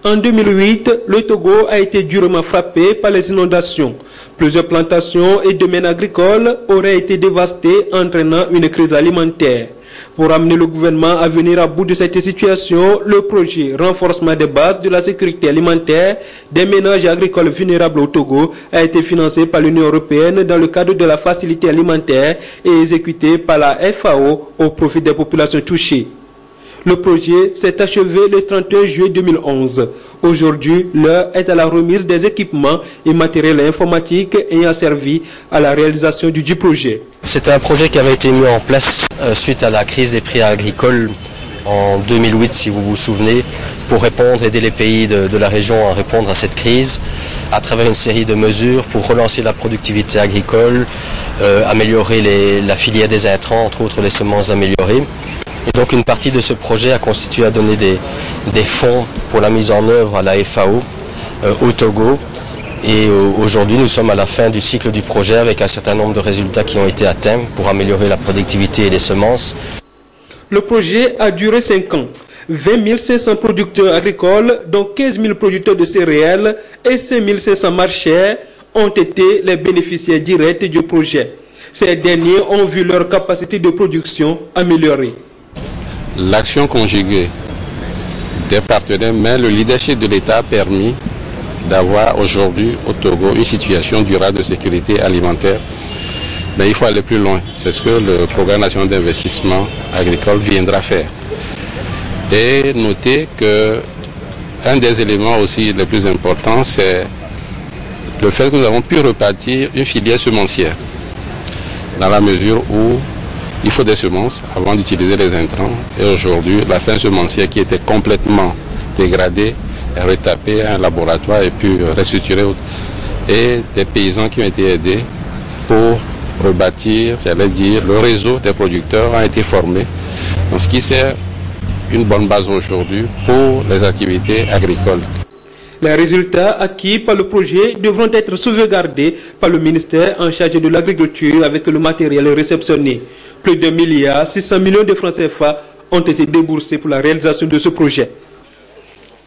En 2008, le Togo a été durement frappé par les inondations. Plusieurs plantations et domaines agricoles auraient été dévastés, entraînant une crise alimentaire. Pour amener le gouvernement à venir à bout de cette situation, le projet renforcement des bases de la sécurité alimentaire des ménages agricoles vulnérables au Togo a été financé par l'Union européenne dans le cadre de la facilité alimentaire et exécuté par la FAO au profit des populations touchées. Le projet s'est achevé le 31 juillet 2011. Aujourd'hui, l'heure est à la remise des équipements et matériels informatiques ayant servi à la réalisation du projet. C'est un projet qui avait été mis en place suite à la crise des prix agricoles en 2008, si vous vous souvenez, pour aider les pays de la région à répondre à cette crise à travers une série de mesures pour relancer la productivité agricole, améliorer la filière des intrants, entre autres les semences améliorées. Et donc une partie de ce projet a constitué à donner des fonds pour la mise en œuvre à la FAO au Togo. Et aujourd'hui, nous sommes à la fin du cycle du projet avec un certain nombre de résultats qui ont été atteints pour améliorer la productivité et les semences. Le projet a duré 5 ans. 20 500 producteurs agricoles, dont 15 000 producteurs de céréales et 5 500 marchés ont été les bénéficiaires directs du projet. Ces derniers ont vu leur capacité de production améliorée. L'action conjuguée des partenaires, mais le leadership de l'État a permis d'avoir aujourd'hui au Togo une situation durable de sécurité alimentaire. Mais il faut aller plus loin. C'est ce que le Programme national d'investissement agricole viendra faire. Et notez qu'un des éléments aussi les plus importants, c'est le fait que nous avons pu repartir une filière semencière, dans la mesure où il faut des semences avant d'utiliser les intrants. Et aujourd'hui, la fin semencière qui était complètement dégradée est retapée à un laboratoire et puis restructurée. Et des paysans qui ont été aidés pour rebâtir, j'allais dire, le réseau des producteurs a été formé. Donc, ce qui sert une bonne base aujourd'hui pour les activités agricoles. Les résultats acquis par le projet devront être sauvegardés par le ministère en charge de l'agriculture avec le matériel réceptionné. Plus de 1,6 milliard de francs CFA ont été déboursés pour la réalisation de ce projet.